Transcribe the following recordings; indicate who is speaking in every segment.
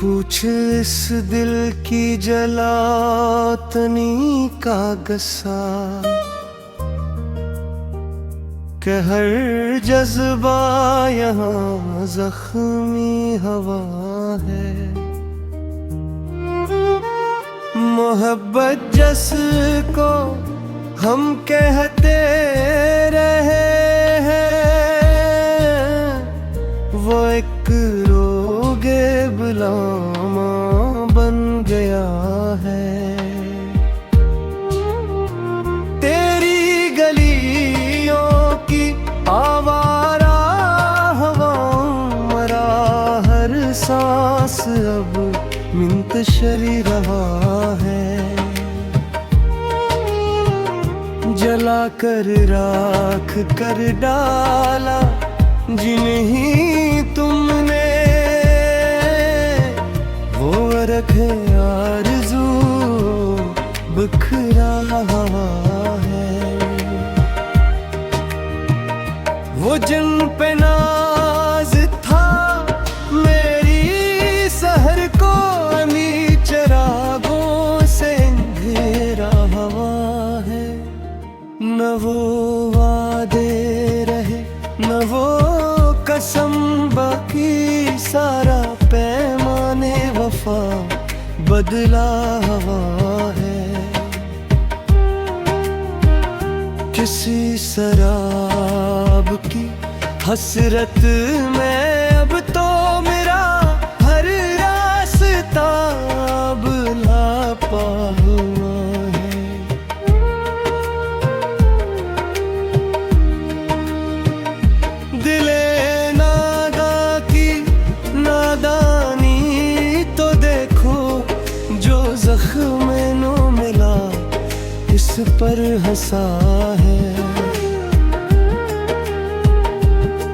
Speaker 1: पूछ इस दिल की जलातनी का गस्सा कि हर जज्बा यहाँ जख्मी हवा है। मोहब्बत जिसको हम कहते रहे हैं वो एक रोगे बुलामा बन गया है। तेरी गलियों की आवारा हवाओं मरा हर सांस अब मुंतशरी रहा है। जला कर राख कर डाला जिन्हीं तुमने वो रखे आरज़ू बिखरा है। वो जिन पे नाज था मेरी सहर को अमी चरागों से अंधेरा हवा है। न वो वादे रहे न वो कसम बाकी सारा पैमाने वफा बदला हवा है। किसी शराब की हसरत में अब तो मेरा हर रास्ता अब लापा हुआ है। दिले नागा की नादानी तो देखो जो जख्म नो मिला इस पर हंसा है।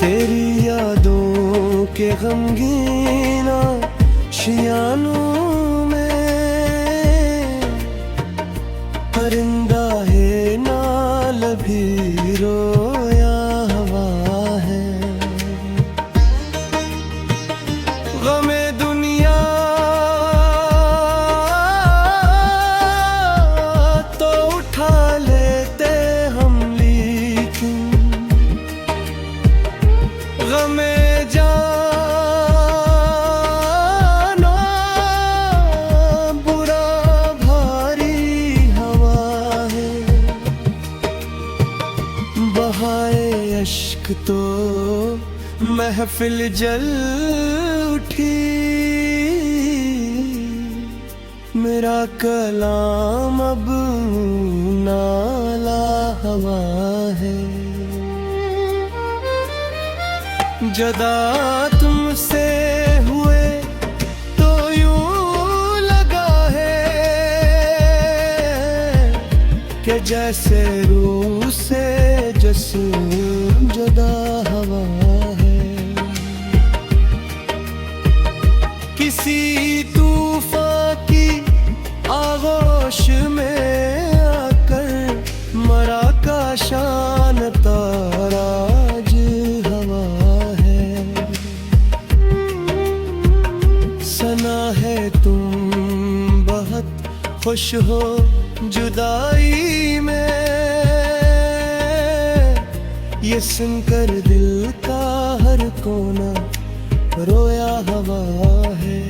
Speaker 1: तेरी यादों के गमगीना शियानों में परिंदा है नाल भी रोया हवा है। गमे दुनिया तो उठा लेते हम लेकिन गमे जाना बुरा भारी हवा है। बहाए अश्क तो महफिल जल उठी मेरा कलाम अब नाला हवा है। जदा तुमसे हुए तो यूं लगा है कि जैसे रूह से जिस्म जुदा हवा है। किसी तूफान की आगोश में आकर मरा का शान ताराज हवा है। सना है तुम बहुत खुश हो जुदाई में ये सुनकर दिल का हर कोना रोया हवा है।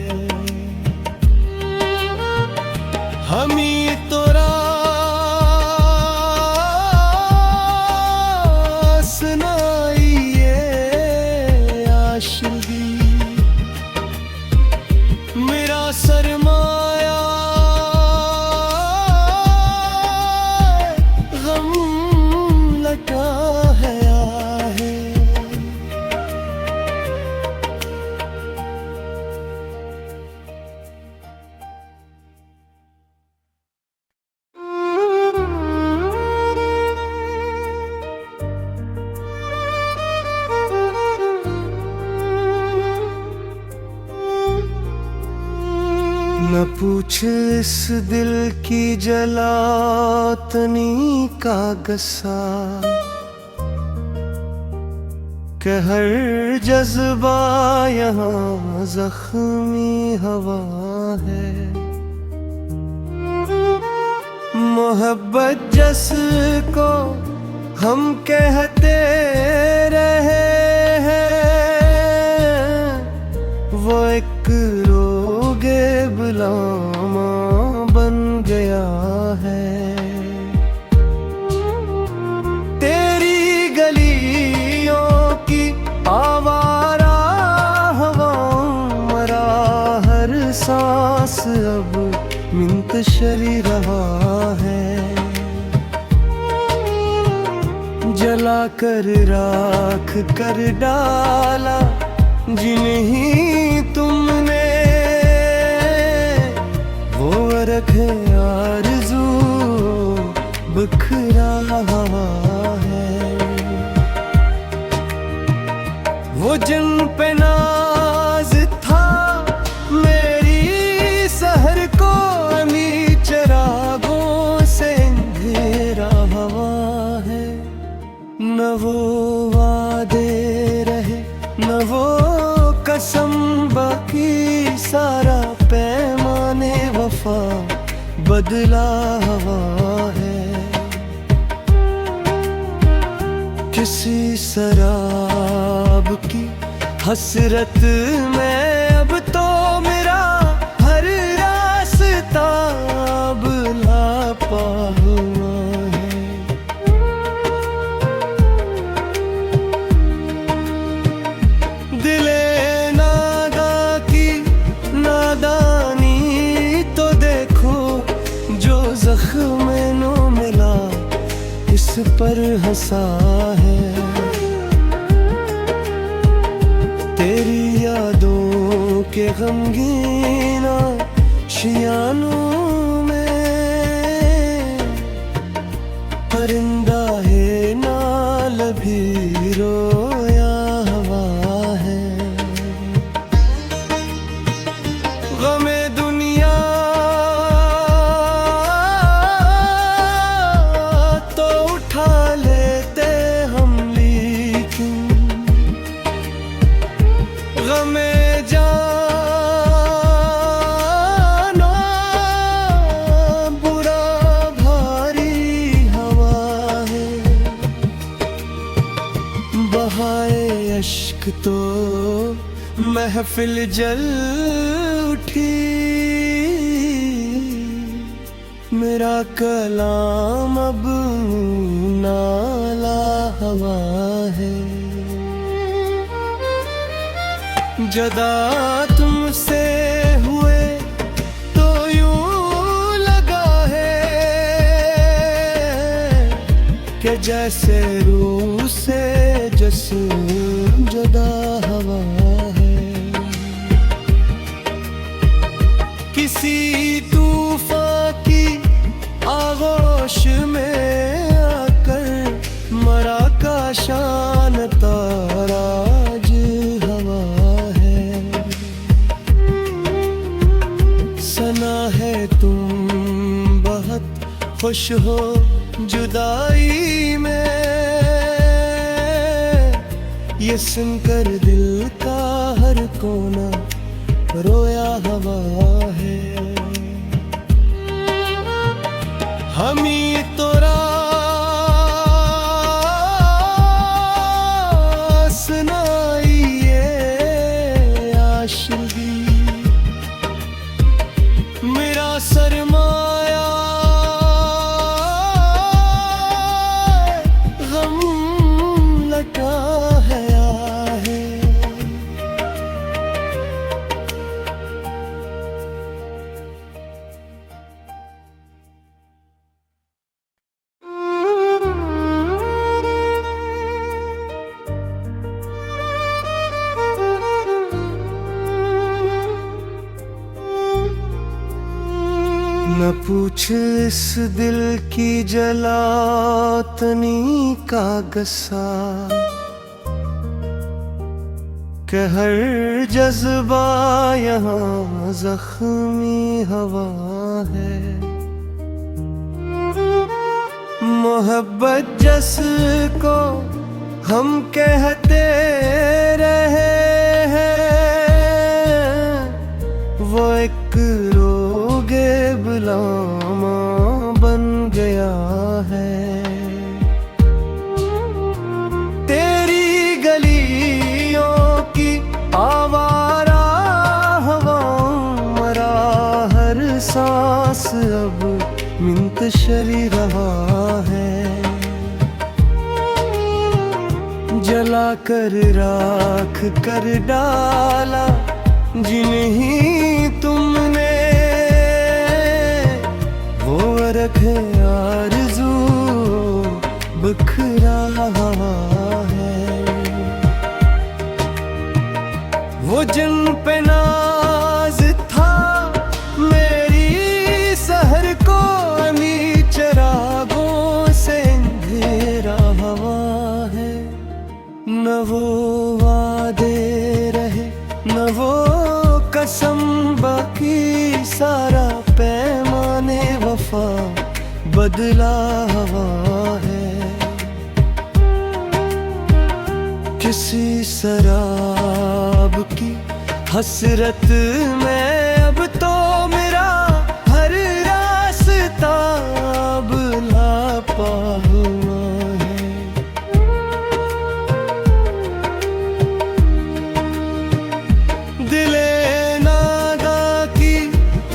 Speaker 1: हमी तो रास सुनाइए आशिकी मेरा सरमाया गम लगा है आहे। न पूछ इस दिल की जलातनी का गस्सा कि हर जज्बा यहाँ जख्मी हवा है। मोहब्बत जिसको हम कहते रहे हैं, वो एक रोगे बुलामा बन गया है। तेरी गलियों की आवारा हवाओं मरा हर सांस अब मुंतशरी रहा है। जला कर राख कर डाला जिन्हीं तुमने, वो रखे आरज़ू बिखरा है। वो जिन पे नाज था मेरी सहर को, अमी चिरागों से अंधेरा हवा है। न वो वादे रहे न वो कसम, बाकी सारा पैमाने वफा बदला हवा है। किसी शराब की हसरत में अब तो मेरा हर रास्ता अब लापा हुआ है। दिले नादा की नादानी तो देखो, जो जख्म नो मिला इस पर हंसा है। तेरी यादों के गमगीना शियानों में परिंदा है नाल भी रोया हवा है। गमे दुनिया तो उठा लेते हम, लेकिन गमे जाना बुरा भारी हवा है। बहाए अश्क तो महफिल जल उठी, मेरा कलाम अब नाला हवा है। जदा तुमसे हुए तो यूं लगा है कि जैसे रूह से जिस्म जुदा हवा है। किसी तूफान की आगोश में आकर मरा का शान ताराज हवा है। सना है तुम बहुत खुश हो जुदाई में, ये सुनकर दिल का हर कोना रोया हवा है। हम ही तो रास सुनाइए आशिकी, मेरा सरमाया गम लटा है आहे। न पूछ इस दिल की जलातनी का गस्सा, कि हर जज्बा यहाँ जख्मी हवा है। मोहब्बत जिसको हम कहते रहे हैं वो एक रोगे बुलामा बन गया है। तेरी गलियों की आवारा हवाओं मरा हर सांस अब मुंतशिर रहा है। जला कर राख कर डाला जिन्हीं तुमने, वो रख आरज़ू बिखरा है। वो जिन पे नाज था मेरी सहर को अमी चरागों से अंधेरा हवा है। न वो वादे रहे न वो कसम बाकी, सारा पैमाने वफा बदला हवा है। किसी शराब की हसरत में अब तो मेरा हर रास्ता अब लापा हुआ है। दिले नादा की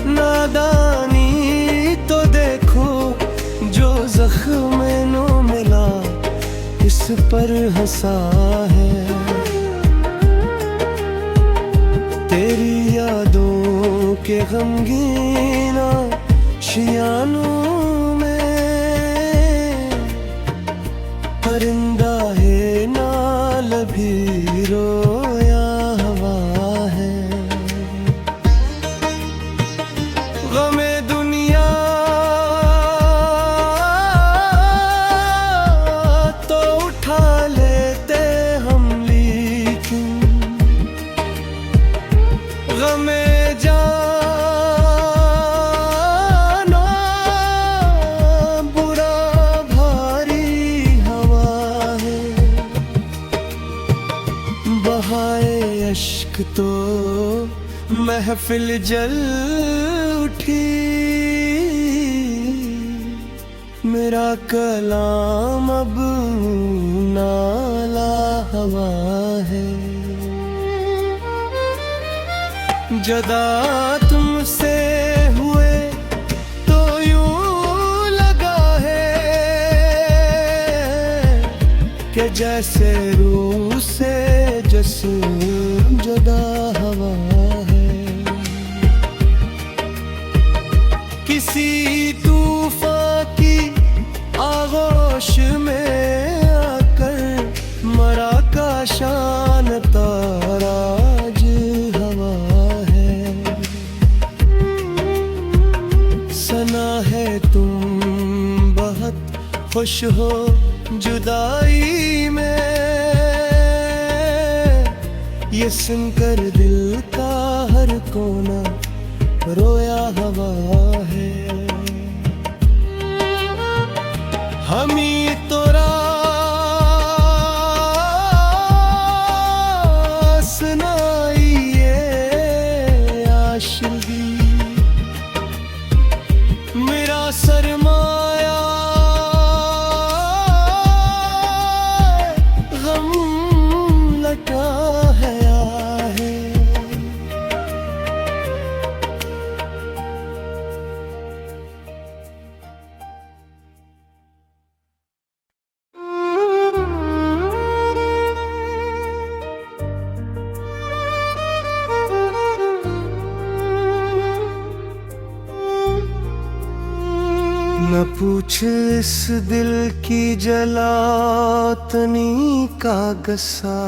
Speaker 1: नादानी तो देखो, जो जख्म नो मिला इस पर हंसा है। तेरी यादों के गमगीना शियानों में परिंदा है नाल भी रोया हवा है। गमे दुनिया तो उठा लेते हम, लेकिन गमे जाना बुरा भारी हवा है। बहाए अश्क तो महफिल जल उठी, मेरा कलाम अब नाला हवा है। जदा तुमसे हुए तो यूं लगा है कि जैसे रूह से जिस्म जुदा हवा है। किसी तूफान की आगोश में आकर मरा का शान ताराज हवा है। सना है तुम बहुत खुश हो जुदाई में, ये सुनकर दिल का हर कोना रोया हवा है। हम ही तो रास सुनाइए आशिकी, मेरा सरमाया गम लटा है। न पूछ इस दिल की जलातनी का गस्सा,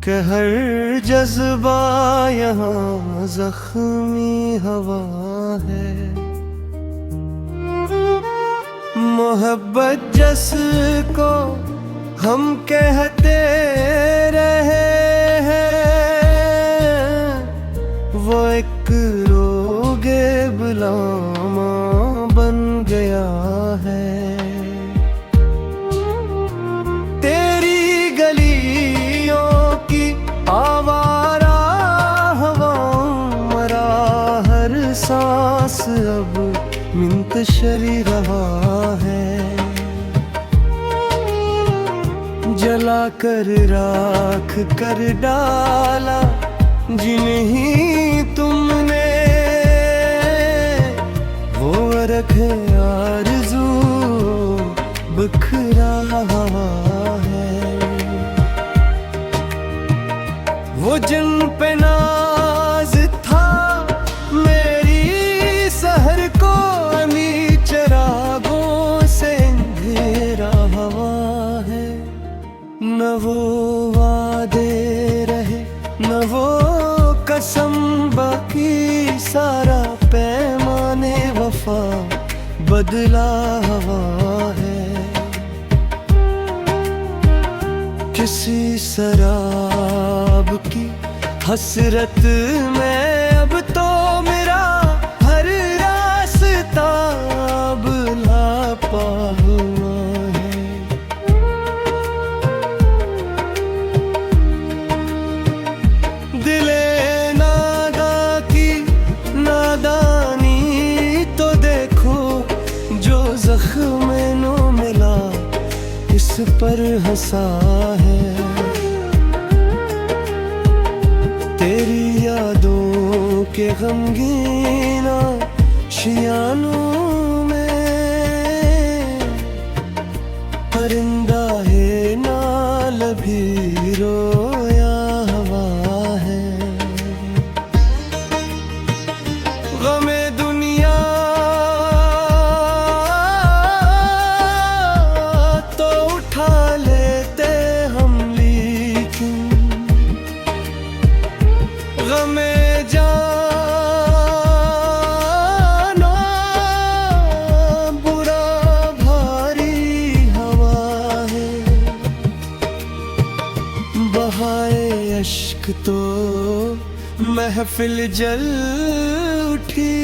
Speaker 1: कि हर जज्बा यहाँ जख्मी हवा है। मोहब्बत जिसको हम कहते रहे हैं, वो एक रोगे बुलामा बन गया है। सांस अब मुंतशिर रहा है। जला कर राख कर डाला जिन्हीं तुमने, वो अरख आरज़ू बिखरा है। वो जिन पे नाज था मेरी सहर को, अमी चरागों से अंधेरा हवा है। न वो वादे रहे न वो कसम, बाकी सारा पैमाने वफा बदला हवा है। किसी शराब की हसरत में अब तो मेरा हर रास्ता अब लापा हुआ है। दिले नादा की नादानी तो देखो, जो जख्म नो मिला इस पर हंसा है। तेरी यादों के गमगीना शियानों में, परिंदा है नाल भी रोया हवा है। गमे दुनिया तो उठा लेते हम, लेकिन गमे जाना बुरा भारी हवा है। बहाए अश्क तो महफिल जल उठी,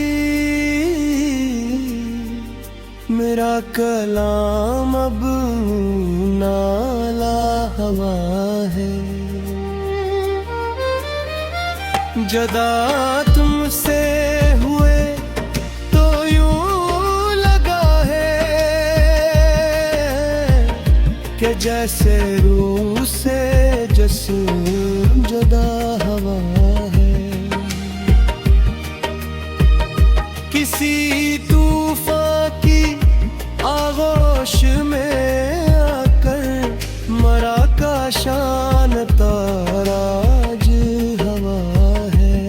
Speaker 1: मेरा कलाम अब नाला हवा है। जदा तुमसे हुए तो यूं लगा है कि जैसे रूह से जिस्म जुदा हवा है। किसी तूफान की आगोश में आकर मरा का शान ताराज हवा है।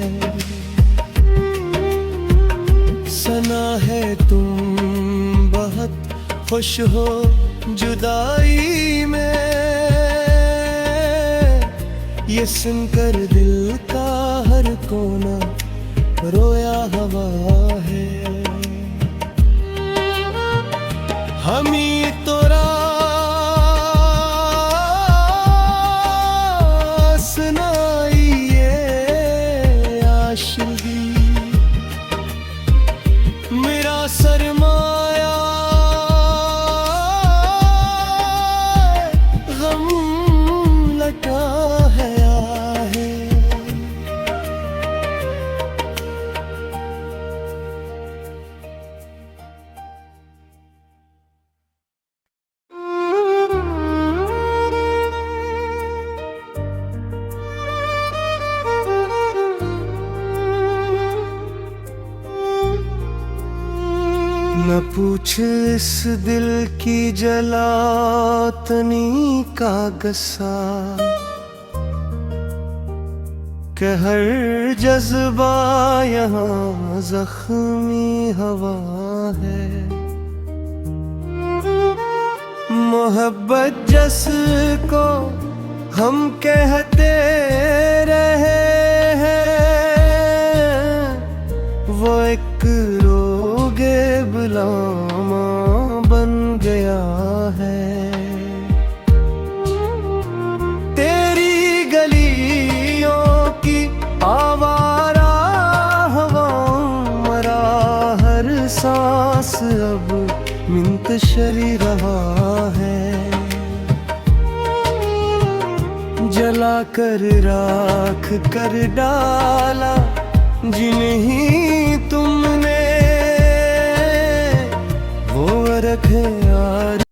Speaker 1: सना है तुम बहुत खुश हो जुदाई में, ये सुनकर दिल का हर कोना रोया हवा है। हमी तो रास सुनाइए आशिकी, मेरा सरमाया गम लटा है आहे। न पूछ इस दिल की जलातनी का गस्सा, कि हर जज्बा यहाँ जख्मी हवा है। मोहब्बत जिसको हम कहते रहे हैं, वो एक रोगे गुलामा बन गया है। तेरी गलियों की आवारा हवाओं मरा हर सांस अब मुंतशिर रहा है। जला कर राख कर डाला जिन्हीं